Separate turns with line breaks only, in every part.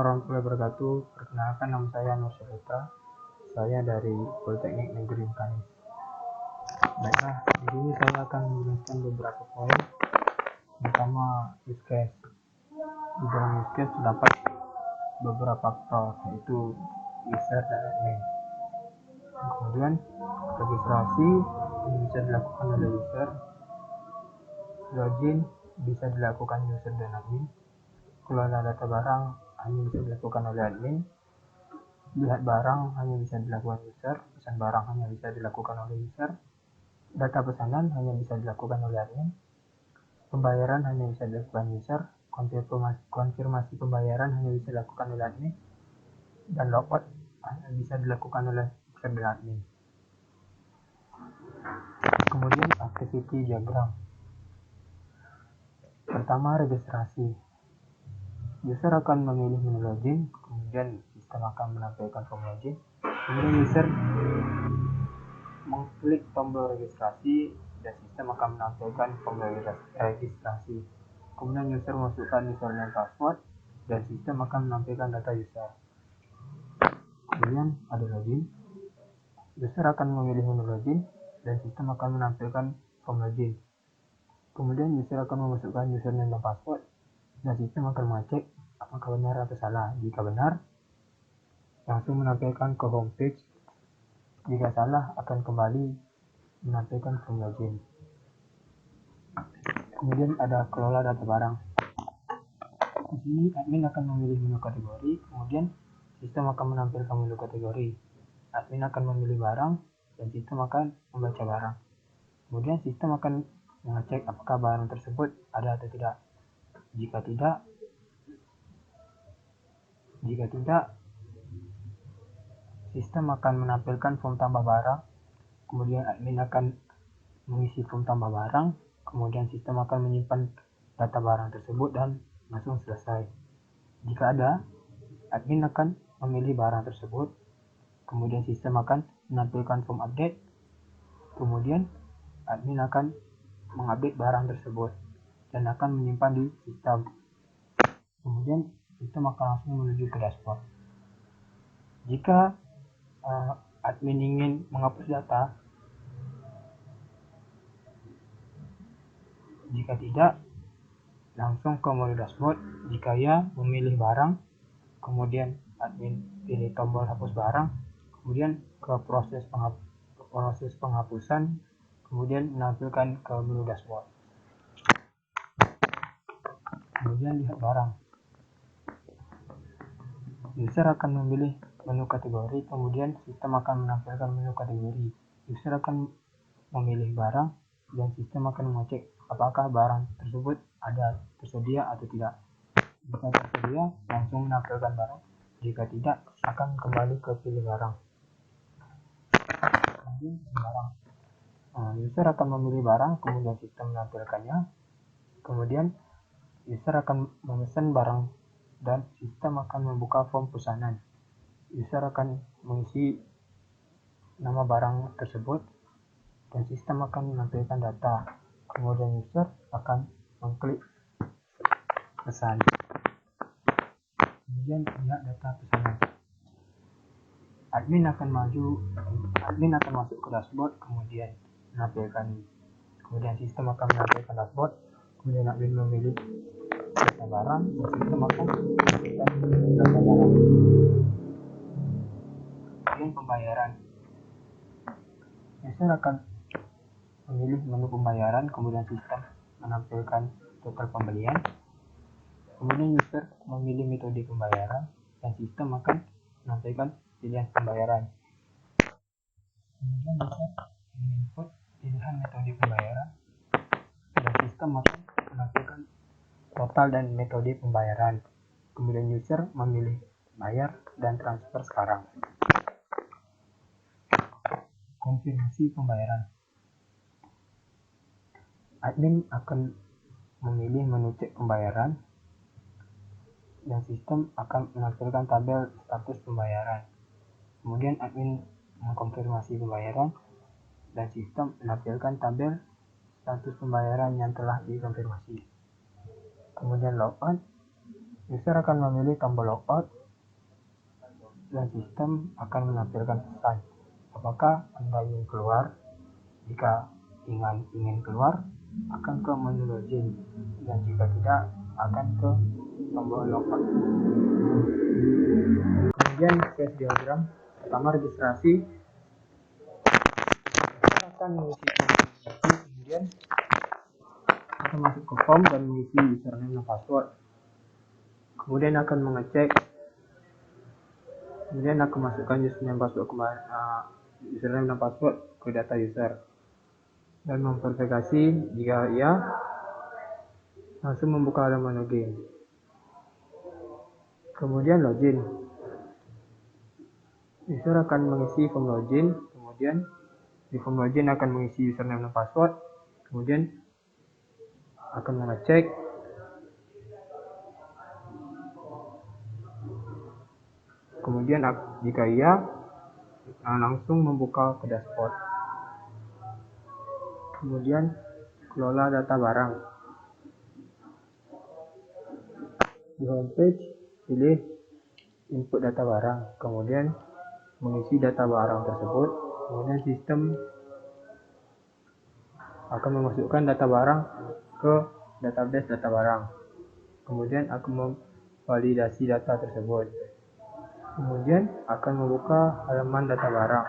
warahmatullahi wabarakatuh. Perkenalkan, nama saya Nur Syarita. Saya dari Politeknik Negeri Mekanis. Baiklah, di sini saya akan menjelaskan beberapa poin. Pertama, use case. Di dalam use case terdapat beberapa faktor, yaitu user dan admin. Kemudian registrasi ini bisa dilakukan oleh user, login bisa dilakukan user dan admin, kelola data barang hanya bisa dilakukan oleh admin, lihat barang hanya bisa dilakukan user, pesan barang hanya bisa dilakukan oleh user, data pesanan hanya bisa dilakukan oleh admin, pembayaran hanya bisa dilakukan user, konfirmasi pembayaran hanya bisa dilakukan oleh admin, dan logout hanya bisa dilakukan oleh user dan admin. Kemudian activity diagram. Pertama, registrasi. User akan memilih menu login, kemudian sistem akan menampilkan form login. Kemudian user mengklik tombol registrasi dan sistem akan menampilkan form registrasi. Kemudian user masukkan username dan password dan sistem akan menampilkan data user. Kemudian ada login. User akan memilih menu login dan sistem akan menampilkan form login. Kemudian user akan memasukkan username dan password dan sistem akan mengecek apakah benar atau salah. Jika benar, langsung menampilkan ke homepage. Jika salah, akan kembali menampilkan form login. Kemudian ada kelola data barang. Di sini admin akan memilih menu kategori, kemudian sistem akan menampilkan menu kategori. Admin akan memilih barang dan sistem akan membaca barang. Kemudian sistem akan mengecek apakah barang tersebut ada atau tidak. Jika tidak, sistem akan menampilkan form tambah barang. Kemudian admin akan mengisi form tambah barang. Kemudian sistem akan menyimpan data barang tersebut dan langsung selesai. Jika ada, admin akan memilih barang tersebut. Kemudian sistem akan menampilkan form update. Kemudian admin akan mengupdate barang tersebut dan akan menyimpan di sistem. Kemudian sistem akan langsung menuju ke dashboard. Jika admin ingin menghapus data, jika tidak, langsung ke mode dashboard. Jika ya, memilih barang, kemudian admin pilih tombol hapus barang, kemudian ke proses penghapusan, kemudian menampilkan ke menu dashboard. Kemudian lihat barang. User akan memilih menu kategori, kemudian sistem akan menampilkan menu kategori. User akan memilih barang dan sistem akan mengecek apakah barang tersebut tersedia atau tidak. Jika tersedia, langsung menampilkan barang. Jika tidak, akan kembali ke pilih barang. Kemudian barang. User akan memilih barang, kemudian sistem menampilkannya. Kemudian user akan memesan barang dan sistem akan membuka form pesanan. User akan mengisi nama barang tersebut dan sistem akan menampilkan data. Kemudian user akan mengklik pesan. Kemudian lihat data pesanan. Admin akan masuk ke dashboard, kemudian sistem akan menampilkan dashboard. Kemudian admin memilih data barang dan sistem akan menampilkan data barang. Kemudian pembayaran. User akan memilih menu pembayaran, kemudian sistem menampilkan total pembelian. Kemudian user memilih metode pembayaran dan sistem akan menampilkan pilihan pembayaran. Kemudian user menginput pilihan metode pembayaran dan sistem akan menampilkan total dan metode pembayaran. Kemudian user memilih bayar dan transfer sekarang. Konfirmasi pembayaran. Admin akan memilih menu cek pembayaran dan sistem akan menampilkan tabel status pembayaran. Kemudian admin mengkonfirmasi pembayaran dan sistem menampilkan tabel status pembayaran yang telah dikonfirmasi. Kemudian logout. User akan memilih tombol logout dan sistem akan menampilkan pesan apakah Anda ingin keluar. Jika ingin keluar, akan ke menu login, dan jika tidak, akan ke tombol logout. Kemudian case diagram. Pertama, registrasi. Kita akan mengisi form, kemudian akan masuk ke form dan mengisi username dan password. Kemudian akan mengecek, kemudian akan masukkan username dan password ke data user dan memverifikasi. Jika iya, langsung membuka halaman login. Kemudian login. User akan mengisi form login, kemudian di form login akan mengisi username dan password, kemudian akan mengecek, kemudian jika iya, langsung membuka ke dashboard. Kemudian kelola data barang. Di homepage, pilih input data barang, kemudian mengisi data barang tersebut. Kemudian sistem akan memasukkan data barang ke database data barang. Kemudian akan memvalidasi data tersebut. Kemudian akan membuka halaman data barang.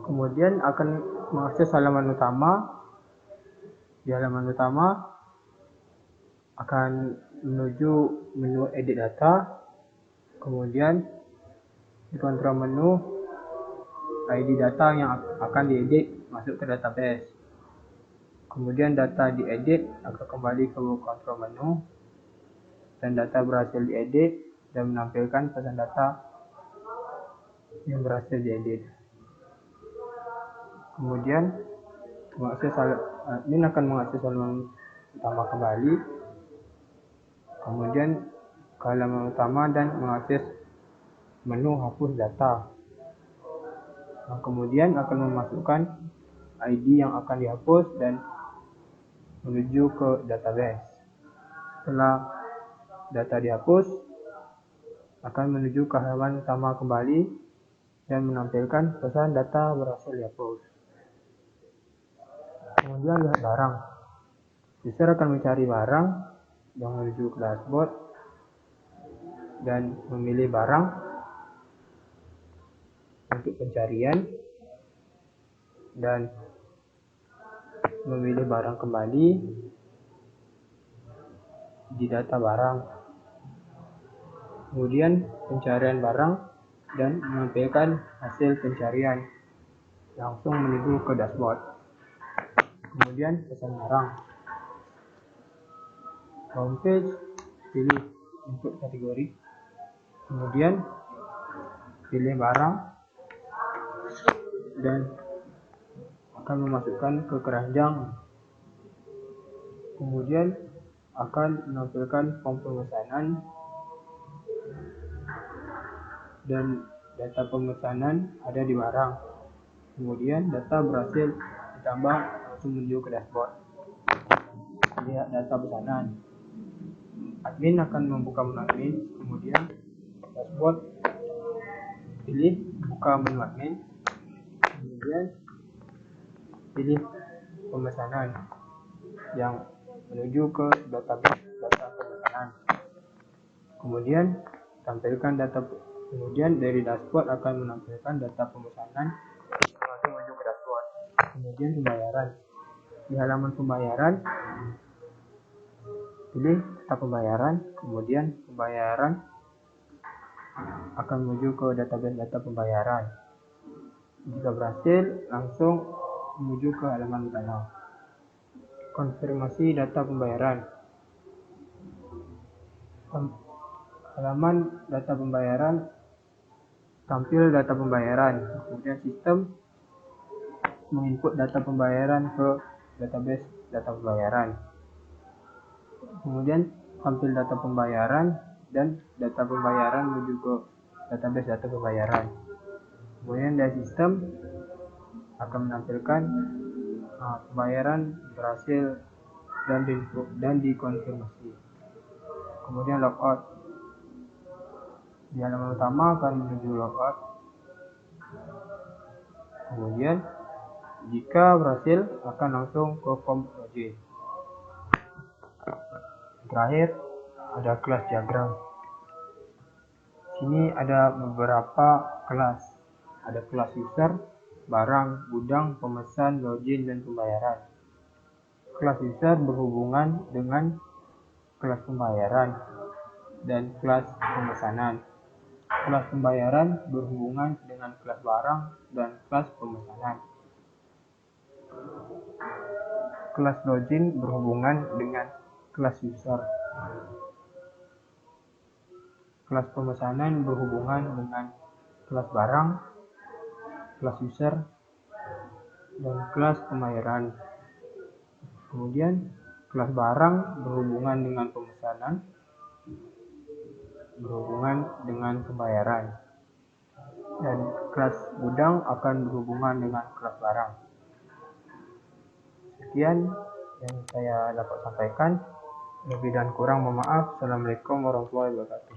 Kemudian akan mengakses halaman utama. Di halaman utama akan menuju menu edit data. Kemudian di kontrol menu, ID data yang akan diedit masuk ke database. Kemudian data diedit akan kembali ke kontrol menu, dan data berhasil diedit dan menampilkan pesan data yang berhasil diedit. Kemudian admin akan mengakses halaman utama kembali, kemudian ke halaman utama dan mengakses menu hapus data. Nah, kemudian akan memasukkan ID yang akan dihapus dan menuju ke database. Setelah data dihapus, akan menuju ke halaman utama kembali dan menampilkan pesan data berhasil dihapus. Kemudian lihat barang. User akan mencari barang yang menuju ke dashboard dan memilih barang untuk pencarian dan memilih barang kembali di data barang. Kemudian pencarian barang dan menampilkan hasil pencarian langsung menuju ke dashboard. Kemudian pesan barang. Homepage, pilih input kategori, kemudian pilih barang dan akan memasukkan ke keranjang. Kemudian akan menampilkan form pemesanan dan data pemesanan ada di barang. Kemudian data berhasil ditambah langsung menuju ke dashboard. Lihat data pesanan. Admin akan membuka menu admin, kemudian dashboard, pilih buka menu admin, kemudian pilih pemesanan yang menuju ke database data pemesanan. Kemudian tampilkan data. Kemudian dari dashboard akan menampilkan data pemesanan langsung menuju ke dashboard. Kemudian pembayaran. Di halaman pembayaran, pilih data pembayaran, kemudian pembayaran akan menuju ke database data pembayaran. Jika berhasil, langsung menuju ke halaman utama. Konfirmasi data pembayaran. Halaman data pembayaran, tampil data pembayaran. Kemudian sistem menginput data pembayaran ke database data pembayaran. Kemudian tampil data pembayaran dan data pembayaran menuju ke database data pembayaran. Kemudian dari sistem akan menampilkan pembayaran berhasil dan dikonfirmasi. kemudian logout. Di halaman utama akan menuju logout. Kemudian jika berhasil akan langsung ke form login. Terakhir ada kelas diagram. Sini ada beberapa kelas. Ada kelas user, barang, gudang, pemesan, login, dan pembayaran. Kelas user berhubungan dengan kelas pembayaran dan kelas pemesanan. Kelas pembayaran berhubungan dengan kelas barang dan kelas pemesanan. Kelas login berhubungan dengan kelas user. Kelas pemesanan berhubungan dengan kelas barang, kelas user, dan kelas pembayaran. Kemudian kelas barang berhubungan dengan pemesanan, berhubungan dengan pembayaran. Dan kelas gudang akan berhubungan dengan kelas barang. Sekian yang saya dapat sampaikan. Lebih dan kurang mohon maaf. Assalamualaikum warahmatullahi wabarakatuh.